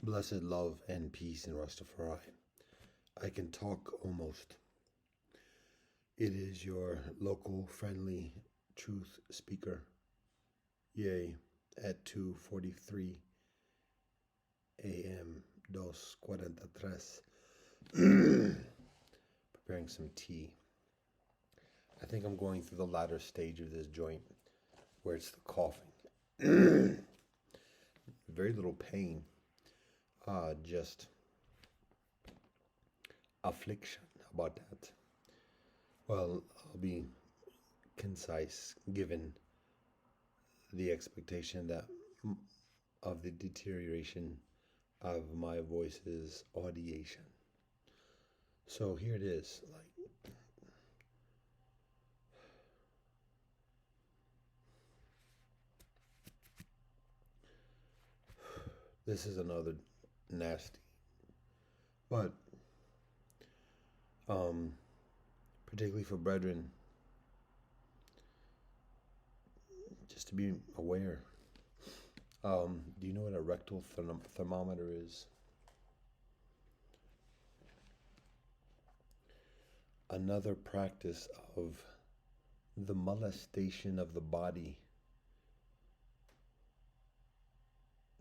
Blessed love and peace in Rastafari. I can talk almost. It is your local friendly truth speaker. Yay, at 2:43 a.m. 2:43. Preparing some tea. I think I'm going through the latter stage of this joint where it's the coughing. Very little pain. Just affliction. How about that? Well, I'll be concise given the expectation that of the deterioration of my voice's audiation. So here it is. This is another nasty, but particularly for brethren, just to be aware. Do you know what a rectal thermometer is? Another practice of the molestation of the body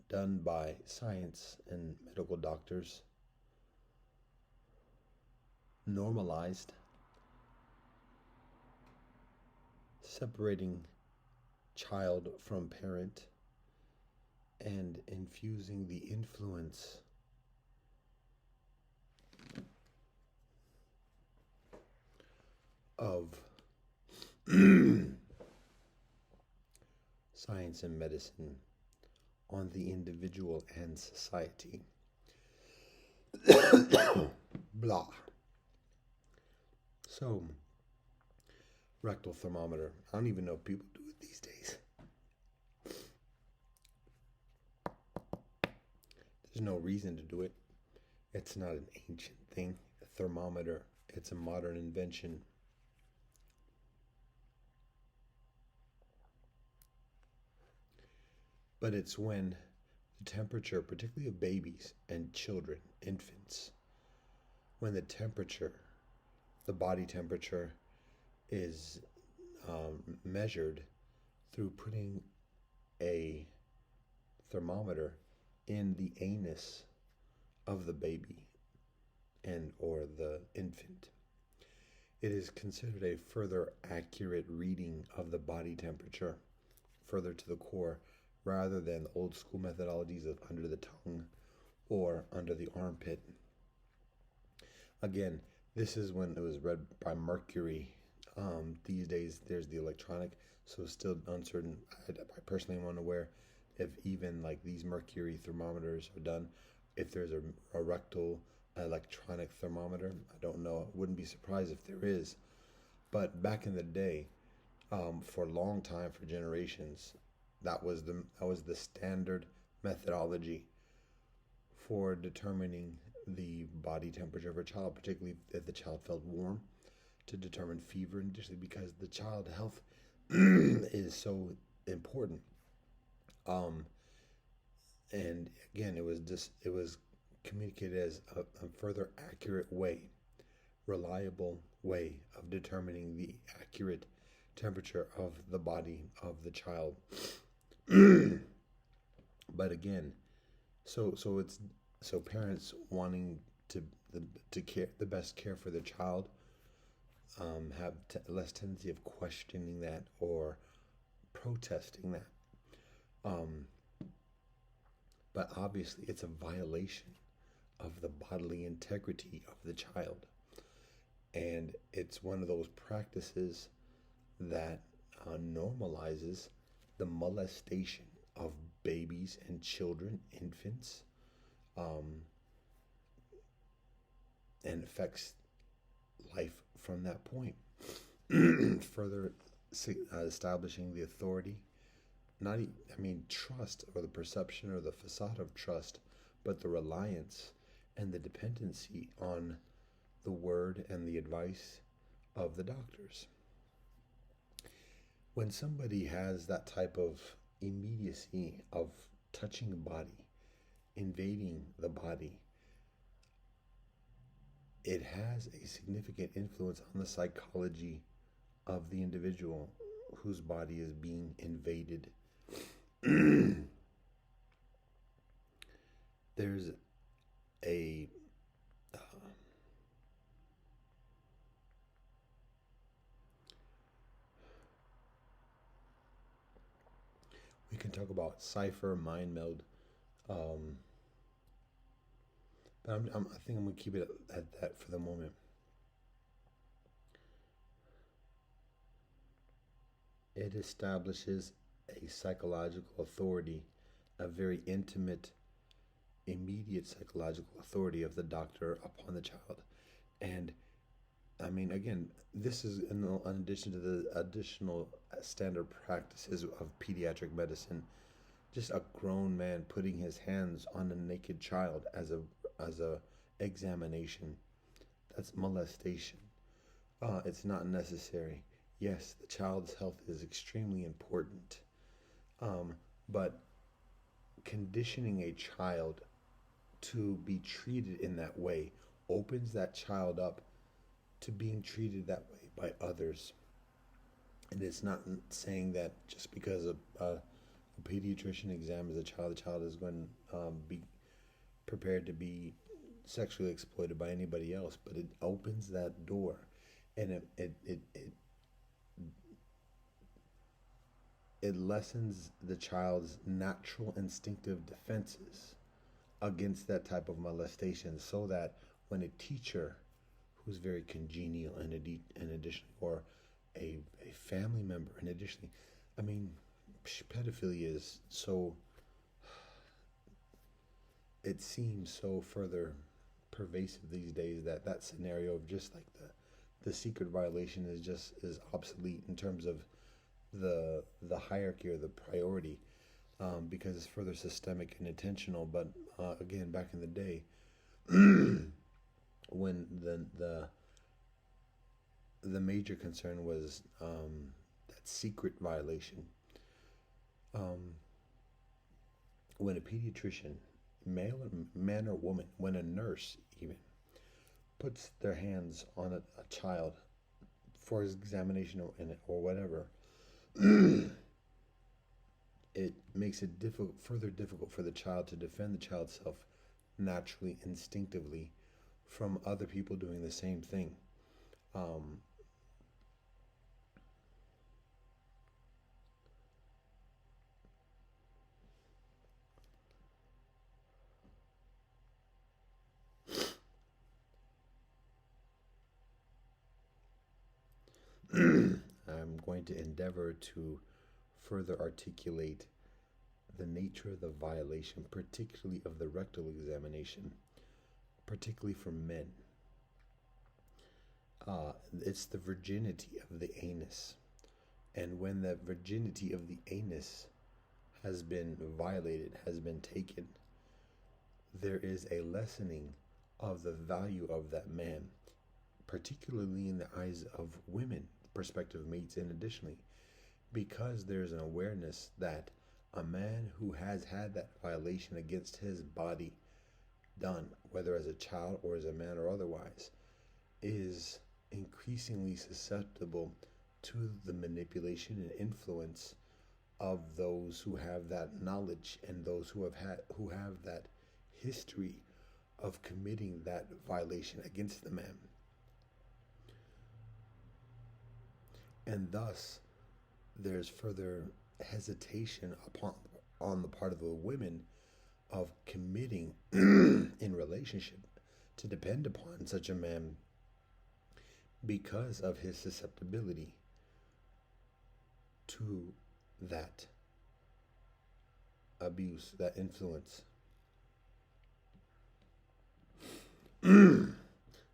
done by science and medical doctors, normalized, separating child from parent and infusing the influence of science and medicine on the individual and society. Blah. So, rectal thermometer. I don't even know if people do it these days. There's no reason to do it. It's not an ancient thing. A thermometer, it's a modern invention. But it's when the temperature, particularly of babies and children, infants, when the temperature, the body temperature, is measured through putting a thermometer in the anus of the baby and or the infant. It is considered a further accurate reading of the body temperature further to the core rather than old school methodologies of under the tongue or under the armpit. Again, this is when it was read by mercury. These days, there's the electronic, so it's still uncertain. I personally am unaware if even like these mercury thermometers are done. If there's a rectal electronic thermometer, I don't know. I wouldn't be surprised if there is. But back in the day, for a long time, for generations, that was the standard methodology for determining the body temperature of a child, particularly if the child felt warm, to determine fever, and just because the child health is so important. And again, it was communicated as a further accurate way, reliable way of determining the accurate temperature of the body of the child. But again, so parents wanting to care the best care for their child have less tendency of questioning that or protesting that. But obviously, it's a violation of the bodily integrity of the child, and it's one of those practices that normalizes the molestation of babies and children, infants, and affects life from that point. Further establishing the authority, trust or the perception or the facade of trust, but the reliance and the dependency on the word and the advice of the doctors. When somebody has that type of immediacy of touching a body invading the body, it has a significant influence on the psychology of the individual whose body is being invaded. There's a we can talk about cipher, mind meld, um, but I think I'm gonna keep it at that for the moment. It establishes a psychological authority, a very intimate, immediate psychological authority of the doctor upon the child. And I mean, again, this is in addition to the additional standard practices of pediatric medicine. Just a grown man putting his hands on a naked child as a examination. That's molestation. It's not necessary. Yes, the child's health is extremely important, um, but conditioning a child to be treated in that way opens that child up to being treated that way by others. And it's not saying that just because a pediatrician examines the child is going to be prepared to be sexually exploited by anybody else, but it opens that door, and it lessens the child's natural instinctive defenses against that type of molestation, so that when a teacher who's very congenial and additionally, or a family member, and additionally, I mean, pedophilia is so, it seems so further pervasive these days that that scenario of just like the secret violation is obsolete in terms of the hierarchy or the priority, because it's further systemic and intentional. But again, back in the day, when the major concern was that secret violation, um, when a pediatrician, male man or woman, when a nurse even puts their hands on a child for his examination or whatever, it makes it further difficult for the child to defend the child's self naturally, instinctively, from other people doing the same thing. Um, I'm going to endeavor to further articulate the nature of the violation, particularly of the rectal examination, particularly for men. It's the virginity of the anus. And when the virginity of the anus has been violated, has been taken, there is a lessening of the value of that man, particularly in the eyes of women, prospective mates, and additionally, because there's an awareness that a man who has had that violation against his body done, whether as a child or as a man or otherwise, is increasingly susceptible to the manipulation and influence of those who have that knowledge and those who have that history of committing that violation against the man. And thus there's further hesitation on the part of the women of committing in relationship to depend upon such a man because of his susceptibility to that abuse, that influence.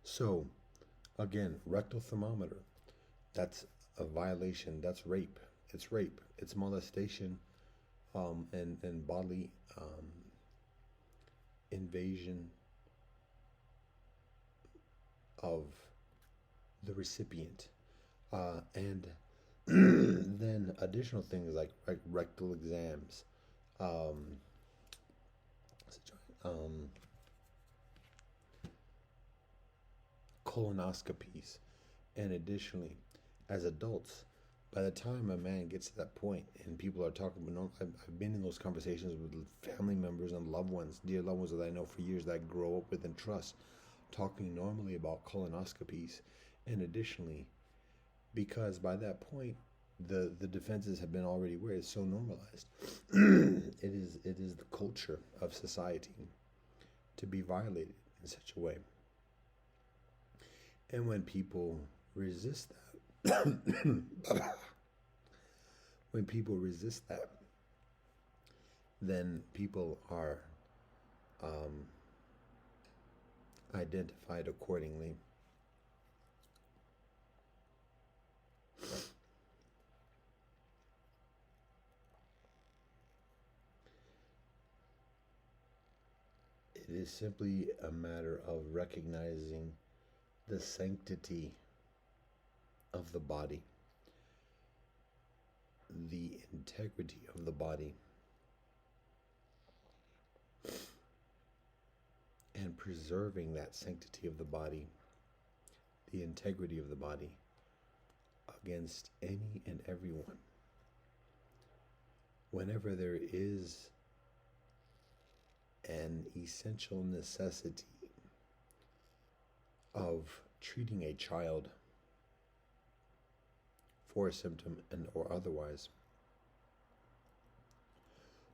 So, again, rectal thermometer, that's a violation, that's rape. It's rape, it's molestation, and bodily invasion of the recipient. And then additional things like rectal exams. Um, um, colonoscopies. And additionally, as adults, by the time a man gets to that point and people are talking about, I've been in those conversations with family members and loved ones, dear loved ones that I know for years that I grow up with and trust, talking normally about colonoscopies. And additionally, because by that point, the defenses have been already where it's so normalized. It is the culture of society to be violated in such a way. And when people resist that, when people resist that, then people are um, identified accordingly. It is simply a matter of recognizing the sanctity of the body, the integrity of the body, and preserving that sanctity of the body, the integrity of the body, against any and everyone. Whenever there is an essential necessity of treating a child for a symptom and or otherwise,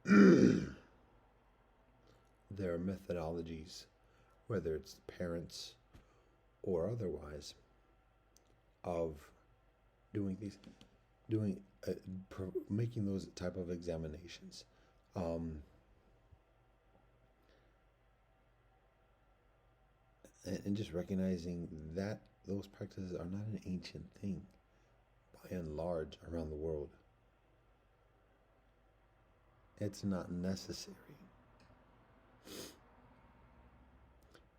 there are methodologies, whether it's parents or otherwise, of doing these, doing, making those type of examinations. And just recognizing that those practices are not an ancient thing, by and large, around the world. It's not necessary.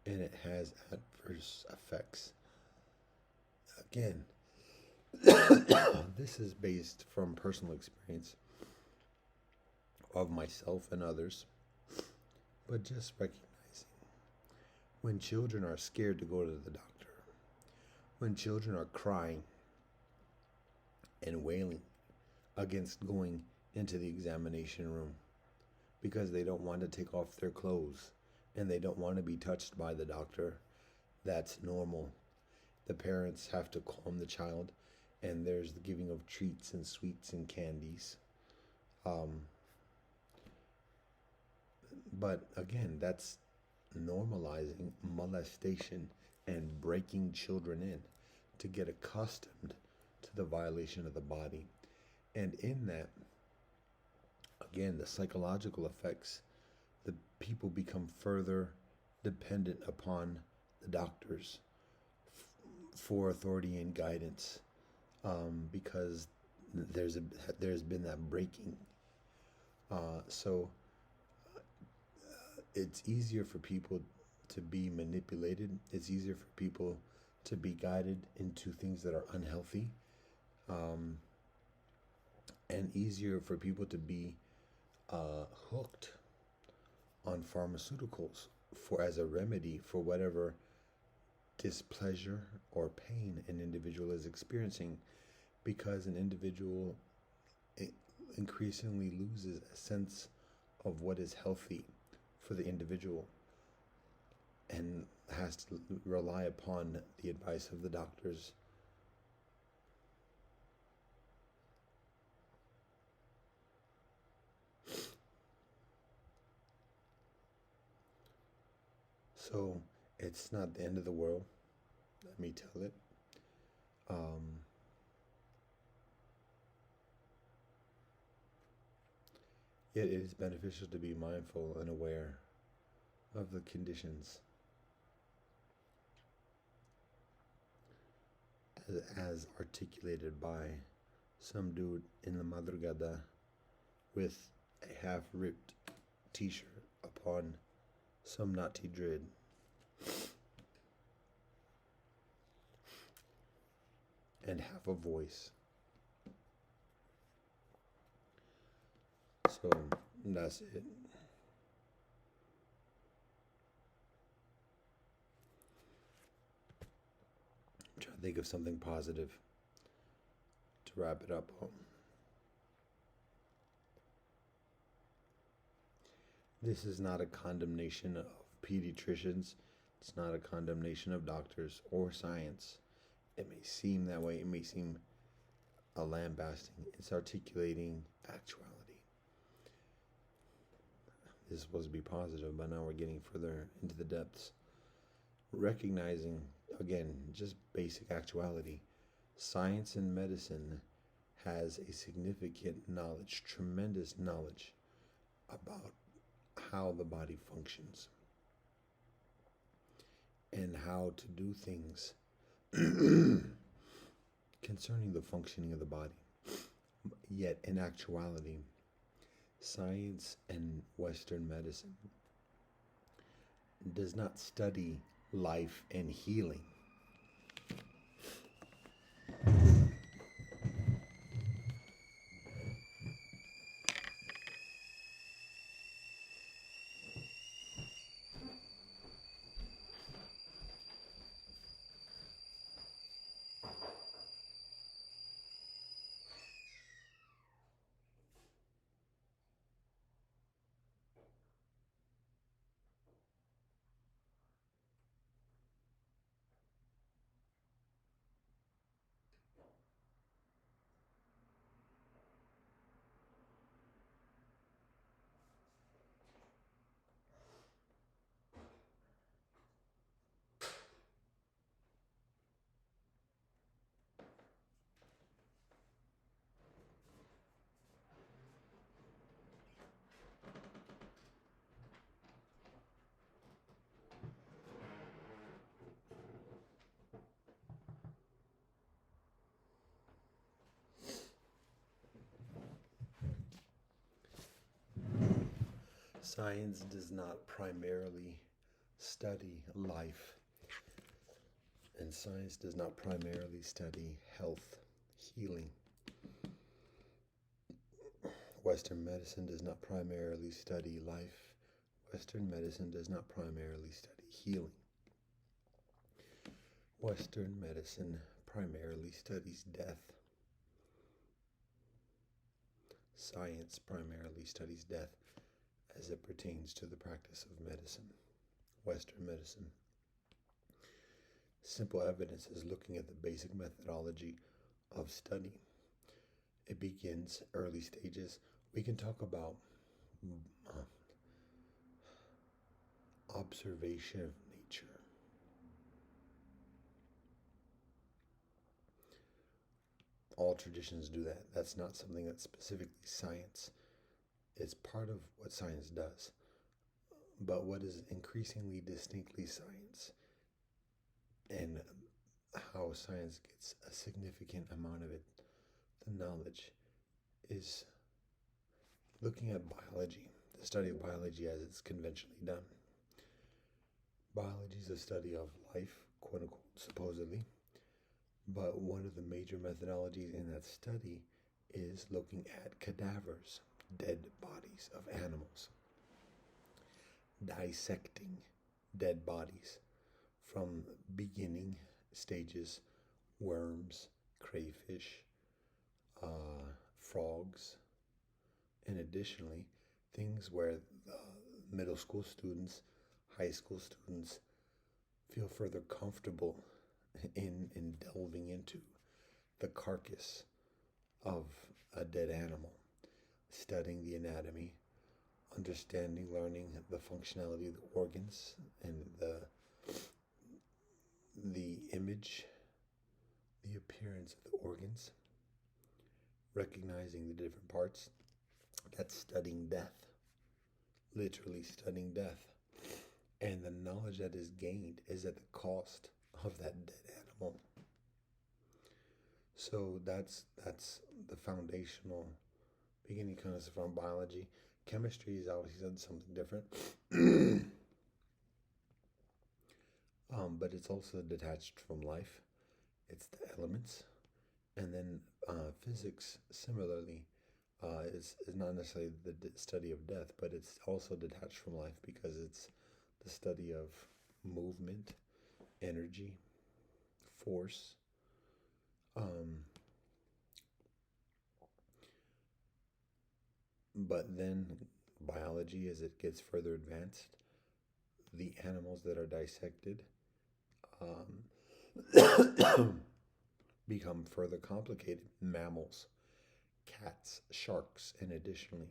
And it has adverse effects. Again, this is based from personal experience of myself and others, but just recognizing when children are scared to go to the doctor, when children are crying and wailing against going into the examination room because they don't want to take off their clothes and they don't want to be touched by the doctor, that's normal. The parents have to calm the child, and there's the giving of treats and sweets and candies. But again, that's normalizing molestation and breaking children in to get accustomed to the violation of the body. And in that, again, the psychological effects, the people become further dependent upon the doctors for authority and guidance, because there's been that breaking. So it's easier for people to be manipulated. It's easier for people to be guided into things that are unhealthy, and easier for people to be hooked on pharmaceuticals for as a remedy for whatever displeasure or pain an individual is experiencing, because an individual increasingly loses a sense of what is healthy for the individual and has to rely upon the advice of the doctors. So it's not the end of the world, let me tell it. Yet it is beneficial to be mindful and aware of the conditions as articulated by some dude in the madrugada with a half-ripped t-shirt upon some naughty dread. And half a voice. So that's it. think of something positive to wrap it up. This is not a condemnation of pediatricians. It's not a condemnation of doctors or science. It may seem that way. It may seem a lambasting. It's articulating actuality. This is supposed to be positive, but now we're getting further into the depths. Recognizing, again, just basic actuality. Science and medicine has a significant knowledge, tremendous knowledge about how the body functions and how to do things concerning the functioning of the body. Yet, in actuality, science and Western medicine does not study life and healing. Science does not primarily study life, and science does not primarily study health, healing. Western medicine does not primarily study life. Western medicine does not primarily study healing. Western medicine primarily studies death. Science primarily studies death as it pertains to the practice of medicine, Western medicine. Simple evidence is looking at the basic methodology of study. It begins early stages. We can talk about observation of nature. All traditions do that. That's not something that's specifically science. It's part of what science does. But what is increasingly distinctly science, and how science gets a significant amount of it, the knowledge, is looking at biology, the study of biology as it's conventionally done. Biology is a study of life, quote unquote, supposedly. But one of the major methodologies in that study is looking at cadavers, dead bodies of animals, dissecting dead bodies from beginning stages, worms, crayfish, frogs, and additionally things where middle school students, high school students feel further comfortable in delving into the carcass of a dead animal, studying the anatomy, understanding, learning the functionality of the organs and the image, the appearance of the organs, recognizing the different parts. That's studying death, literally studying death. And the knowledge that is gained is at the cost of that dead animal. So that's the foundational beginning concept from biology. Chemistry is obviously something different. But it's also detached from life. It's the elements. And then physics, similarly, is not necessarily the study of death, but it's also detached from life because it's the study of movement, energy, force, Um, but then biology, as it gets further advanced, the animals that are dissected become further complicated. Mammals, cats, sharks, and additionally,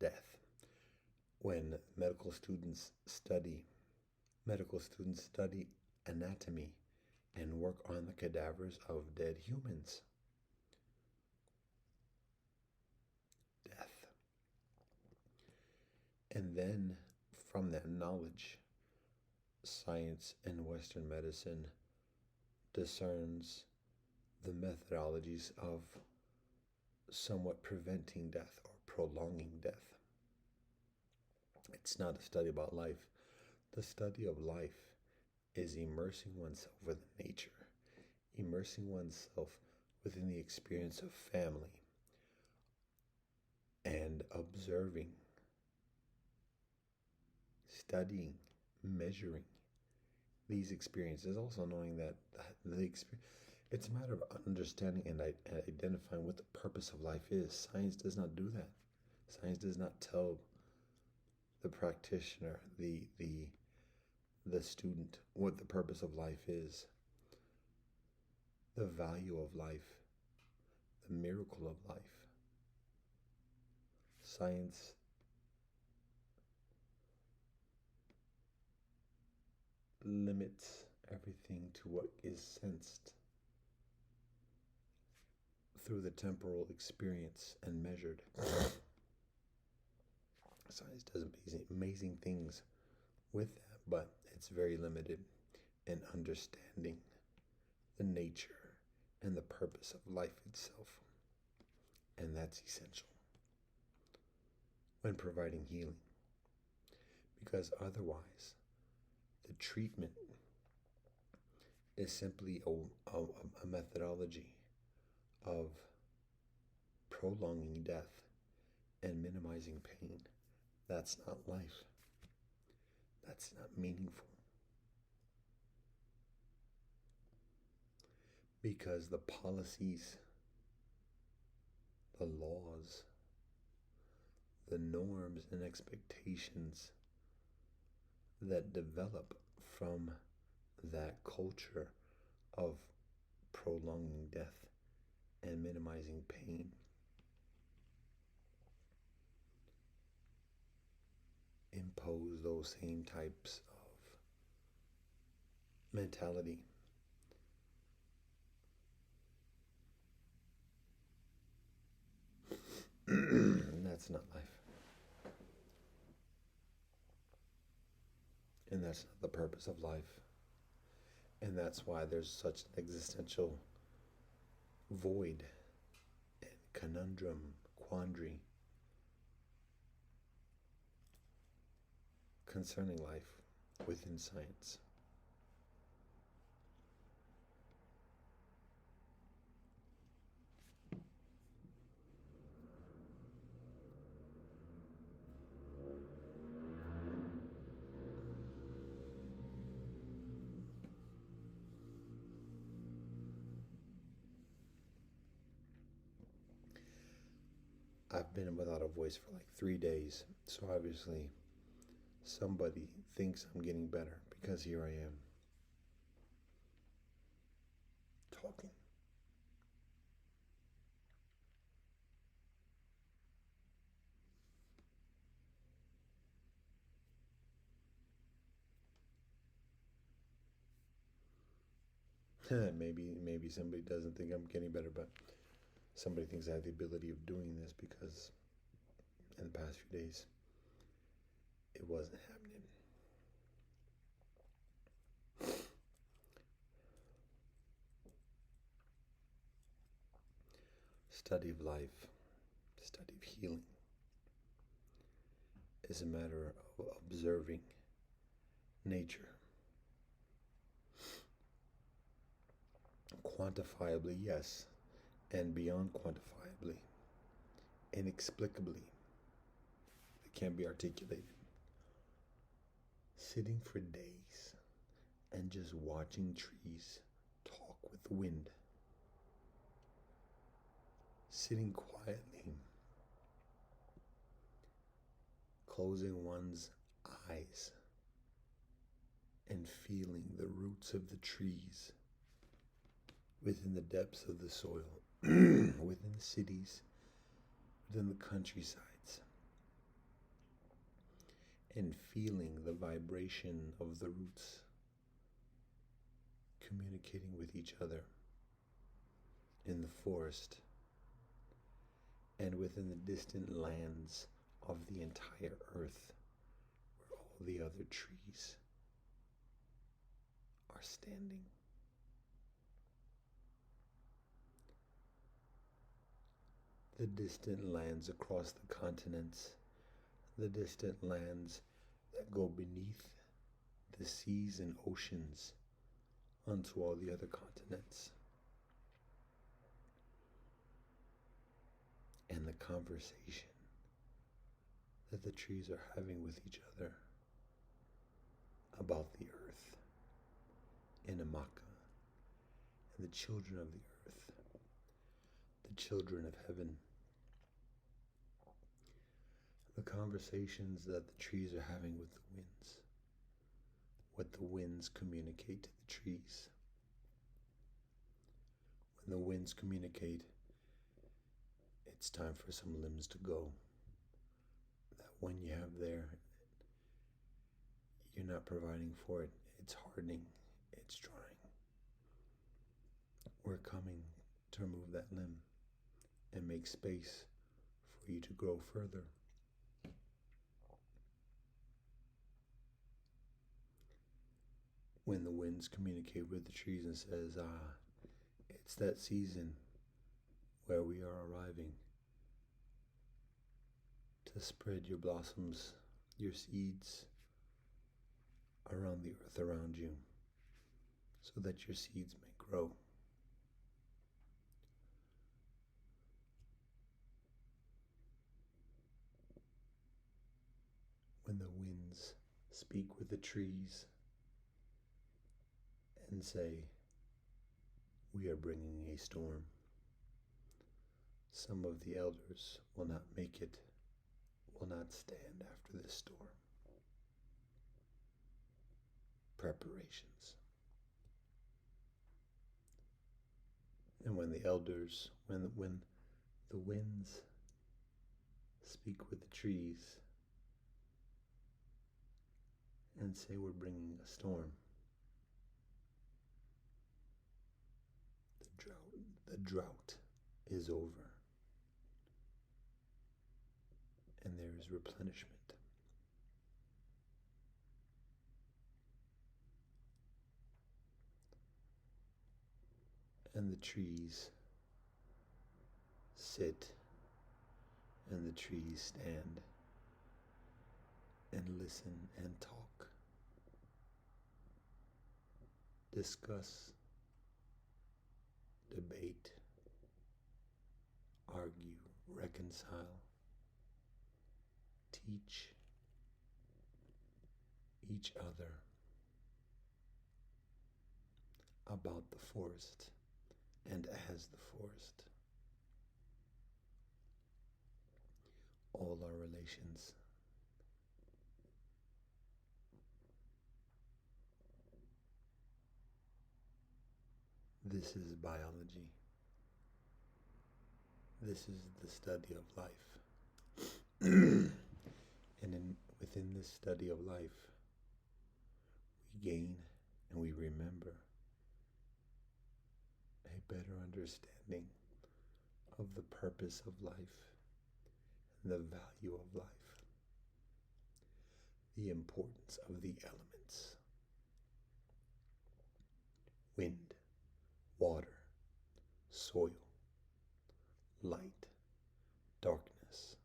death. When medical students study anatomy and work on the cadavers of dead humans. Death. And then from that knowledge, science and Western medicine discerns the methodologies of somewhat preventing death or prolonging death. It's not a study about life. The study of life is immersing oneself within nature, immersing oneself within the experience of family, and observing, studying, measuring these experiences. Also knowing that it's a matter of understanding and identifying what the purpose of life is. Science does not do that. Science does not tell the practitioner, the student, what the purpose of life is, the value of life, the miracle of life. Science limits everything to what is sensed through the temporal experience and measured. Science does amazing things with that, but it's very limited in understanding the nature and the purpose of life itself. And that's essential when providing healing, because otherwise the treatment is simply a methodology of prolonging death and minimizing pain. That's not life. That's not meaningful. Because the policies, the laws, the norms and expectations that develop from that culture of prolonging death and minimizing pain impose those same types of mentality. And that's not life. And that's not the purpose of life. And that's why there's such an existential void and conundrum, quandary concerning life within science. I've been without a voice for like 3 days, so obviously somebody thinks I'm getting better because here I am talking. Maybe somebody doesn't think I'm getting better, but somebody thinks I have the ability of doing this because in the past few days it wasn't happening. Study of life, study of healing is a matter of observing nature. Quantifiably, yes, and beyond quantifiably, inexplicably, it can't be articulated. Sitting for days and just watching trees talk with the wind, sitting quietly, closing one's eyes and feeling the roots of the trees within the depths of the soil, within the cities, within the countrysides, and feeling the vibration of the roots communicating with each other in the forest and within the distant lands of the entire earth where all the other trees are standing. The distant lands across the continents, the distant lands that go beneath the seas and oceans onto all the other continents. And the conversation that the trees are having with each other about the earth in Amaka and the children of the earth, the children of heaven. The conversations that the trees are having with the winds, what the winds communicate to the trees. When the winds communicate, it's time for some limbs to go. That one you have there, you're not providing for it. It's hardening, it's drying. We're coming to remove that limb and make space for you to grow further. When the winds communicate with the trees and says, it's that season where we are arriving to spread your blossoms, your seeds around the earth around you so that your seeds may grow. When the winds speak with the trees and say, we are bringing a storm. Some of the elders will not make it, will not stand after this storm. Preparations. And when the elders, when the winds speak with the trees and say we're bringing a storm, the drought is over and there is replenishment. And the trees sit and the trees stand and listen and talk, discuss, debate, argue, reconcile, teach each other about the forest and as the forest. All our relations. This is biology. This is the study of life. And within this study of life, we gain and we remember a better understanding of the purpose of life and the value of life, the importance of the elements: wind, water, soil, light, darkness.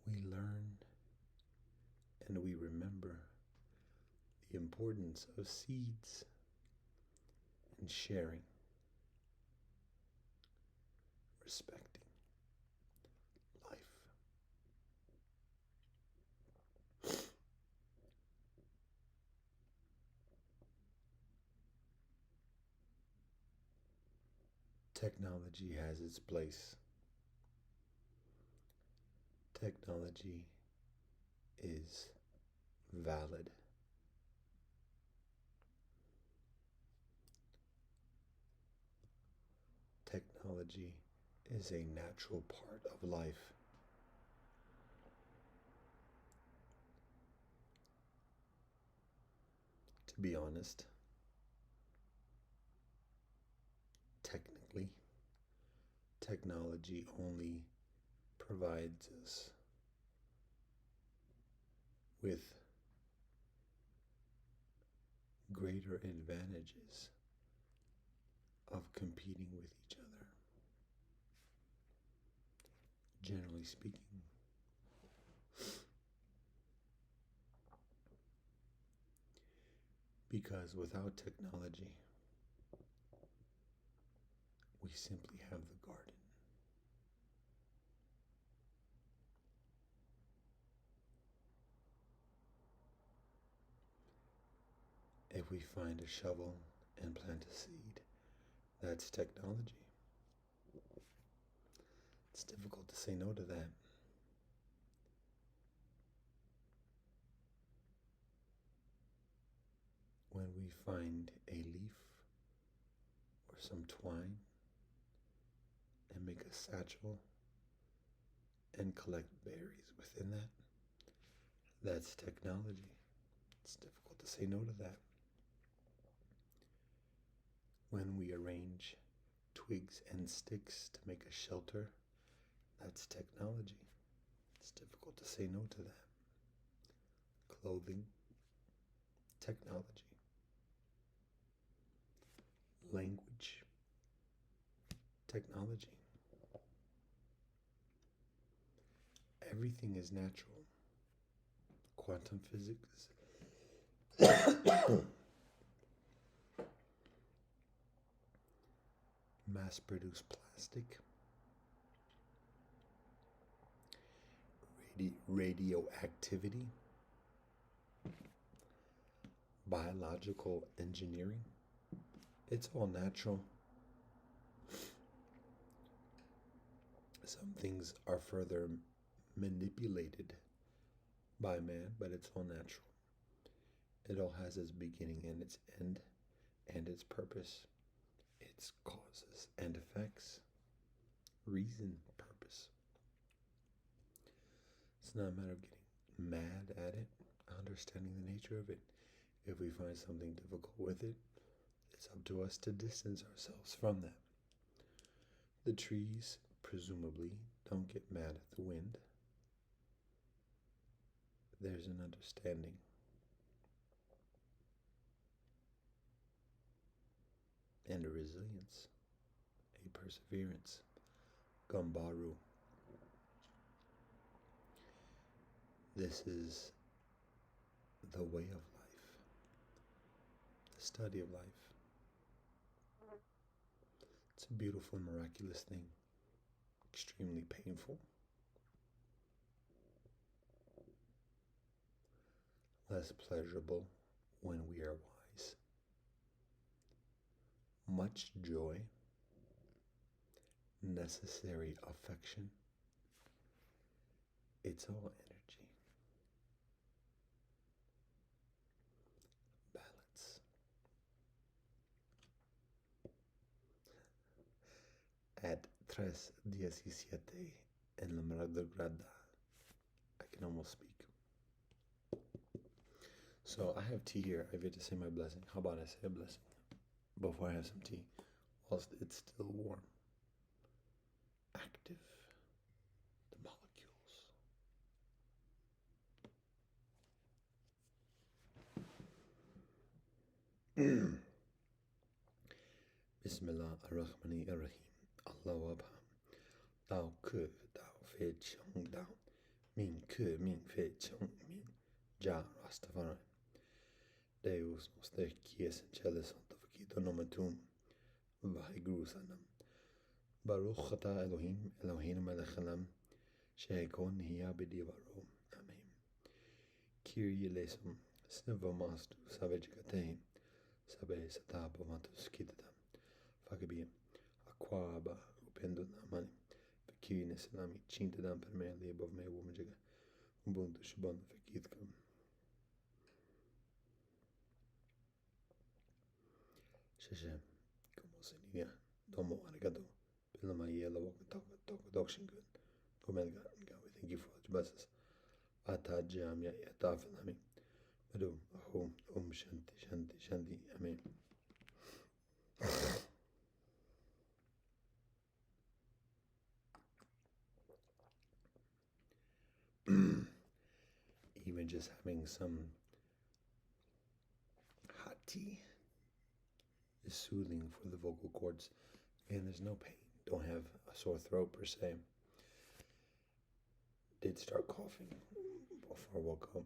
We learn and we remember the importance of seeds and sharing, respecting life. Technology has its place. Technology is valid. Technology is a natural part of life. To be honest, technically, technology only provides us with greater advantages of competing with each other, generally speaking. Because without technology, we simply have the garden. If we find a shovel and plant a seed, that's technology. It's difficult to say no to that. When we find a leaf or some twine and make a satchel and collect berries within that, that's technology. It's difficult to say no to that. When we arrange twigs and sticks to make a shelter, that's technology. It's difficult to say no to that. Clothing, technology. Language, technology. Everything is natural. Quantum physics. Mass-produced plastic. Radioactivity. Biological engineering. It's all natural. Some things are further manipulated by man, but it's all natural. It all has its beginning and its end and its purpose, its causes and effects, reason, purpose. It's not a matter of getting mad at it, understanding the nature of it. If we find something difficult with it, it's up to us to distance ourselves from that. The trees, presumably, don't get mad at the wind. There's an understanding. And a resilience, a perseverance. Gambaru. This is the way of life, the study of life. It's a beautiful and miraculous thing, extremely painful. Less pleasurable when we are wise. Much joy, necessary affection. It's all energy. Balance. At 3:17 en la madrugada. I can almost speak. So I have tea here. I get to say my blessing. How about I say a blessing before I have some tea, whilst it's still warm, active, the molecules. Bismillah ar-Rahmani ar-Rahim. Allahu Akbar. Dao ke dao fe chong dao. Min ke min fe chong min. Ja Rastafari. Deus nos quies en cele santificato nomen Vaheguru Sanam. Baruch ata Elohim Eloheinu melech haolam shehekon nihya b'divaro. Amen. Kyrie eleison, sniva mastu savejikatein, sabe sata bhavantu skitatam. Fakabiyam. kwaba upendo na amani fikiri na salami chinta dam per me li above me woman jiga ubuntu shibon fikir kam shasha como se niga domo arigato pela ma yela wok talk dokshin good gomelga ga we thank you for the blessings ata jam ya ta filami Ado ahom shanti shanti shanti amen. Even just having some hot tea is soothing for the vocal cords, and there's no pain. Don't have a sore throat per se. Did start coughing before I woke up,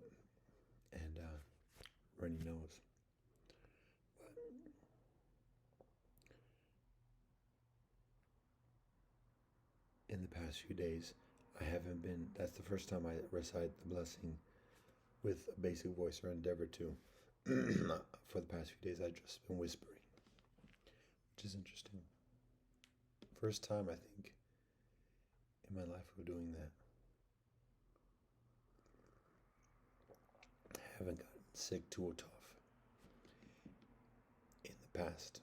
and runny nose. But in the past few days, I haven't been. That's the first time I recite the blessing with a basic voice, or endeavor to. For the past few days, I've just been whispering, which is interesting. First time, I think, in my life of doing that. I haven't gotten sick too tough in the past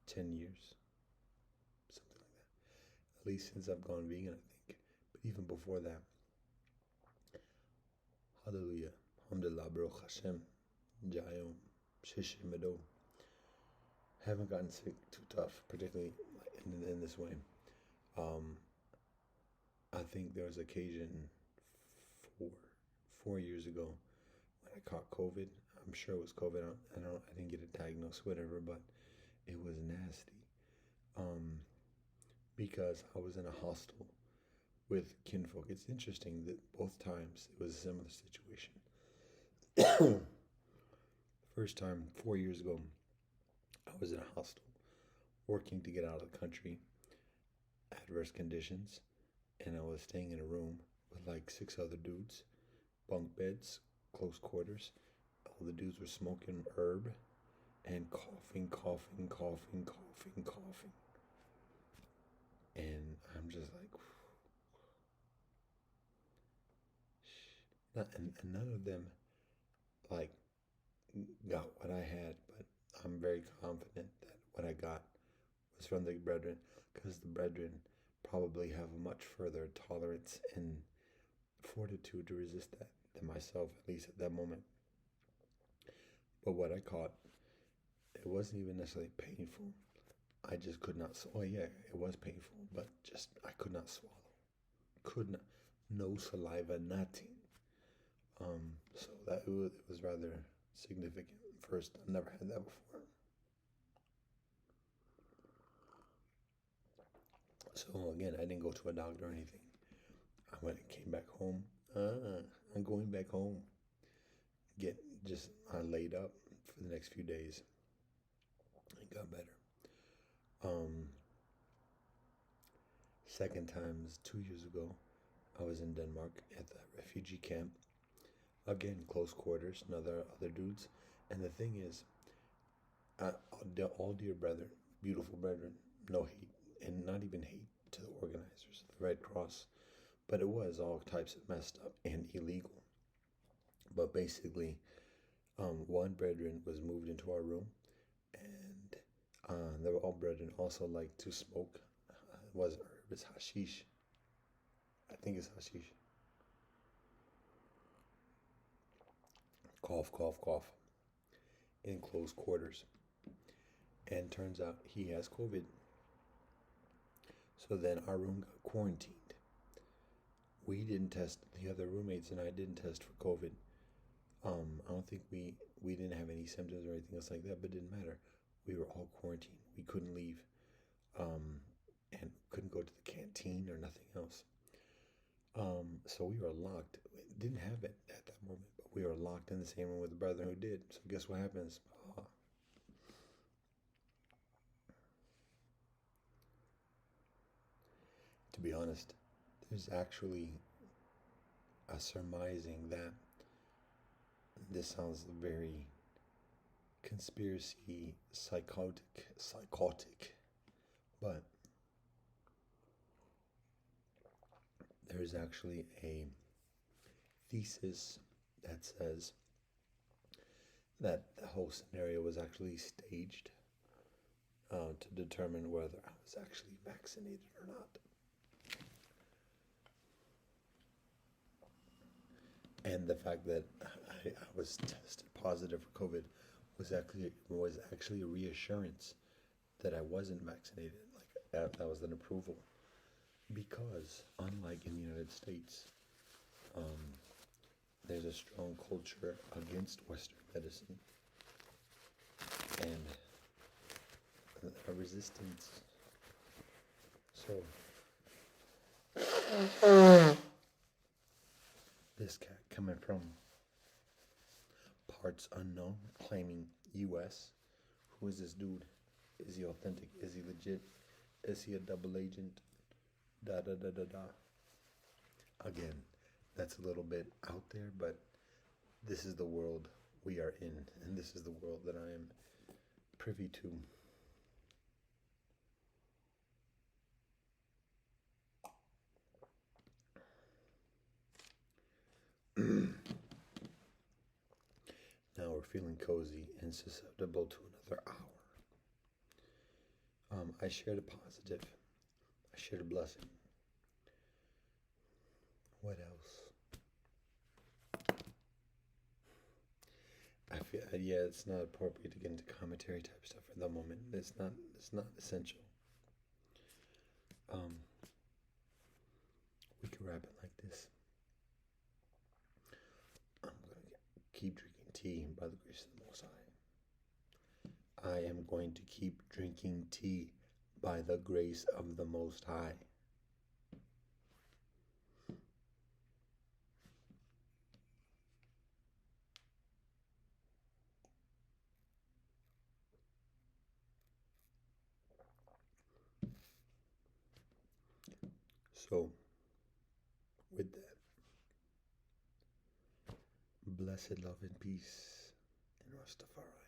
10 years, something like that. At least since I've gone vegan, I think. But even before that, hallelujah, alhamdulillah, baruch Hashem, jayom, shishimado. Haven't gotten sick too tough, particularly in this way. I think there was occasion four years ago when I caught COVID. I'm sure it was COVID. I didn't get it diagnosed, whatever, but it was nasty. Because I was in a hostel with kinfolk. It's interesting that both times it was a similar situation. First time 4 years ago, I was in a hostel working to get out of the country, adverse conditions, and I was staying in a room with like 6 other dudes, bunk beds, close quarters. All the dudes were smoking herb and coughing. And I'm just like, and none of them like got what I had, but I'm very confident that what I got was from the brethren, because the brethren probably have a much further tolerance and fortitude to resist that than myself, at least at that moment. But what I caught, it wasn't even necessarily painful. I just could not. Oh yeah, it was painful, but just I could not swallow. Could not. No saliva, nothing. So that it was rather significant. First, I've never had that before. So again, I didn't go to a doctor or anything. I went and came back home. I'm going back home. I laid up for the next few days. It got better. Second time was 2 years ago. I was in Denmark at the refugee camp. Again, close quarters, other dudes. And the thing is, all dear brethren, beautiful brethren, no hate, and not even hate to the organizers, the Red Cross, but it was all types of messed up and illegal. But basically, one brethren was moved into our room, and they were all brethren also like to smoke. It wasn't herb, it's hashish. I think it's hashish. Cough, cough, cough. In close quarters. And turns out he has COVID. So then our room got quarantined. We didn't test, the other roommates and I didn't test for COVID. I don't think we didn't have any symptoms or anything else like that, but it didn't matter. We were all quarantined. We couldn't leave, and couldn't go to the canteen or nothing else. So we were locked. Didn't have it at that moment, but we were locked in the same room with the brother who did. So guess what happens? To be honest, there's actually a surmising that this sounds very conspiracy psychotic, But there's actually a thesis that says that the whole scenario was actually staged to determine whether I was actually vaccinated or not. And the fact that I was tested positive for COVID was actually a reassurance that I wasn't vaccinated. Like that was an approval, because unlike in the United States, there's a strong culture against Western medicine and a resistance. So this cat coming from parts unknown, claiming US. Who is this dude? Is he authentic? Is he legit? Is he a double agent? Da da da da da. Again, that's a little bit out there, but this is the world we are in, and this is the world that I am privy to. Now we're feeling cozy and susceptible to another hour. I shared a positive. I shared a blessing. What else? I feel yeah, it's not appropriate to get into commentary type stuff at the moment. It's not essential. Um, we can wrap it like this. I'm gonna keep drinking tea by the grace of the Most High. I am going to keep drinking tea by the grace of the Most High. So, with that, blessed love and peace in Rastafari.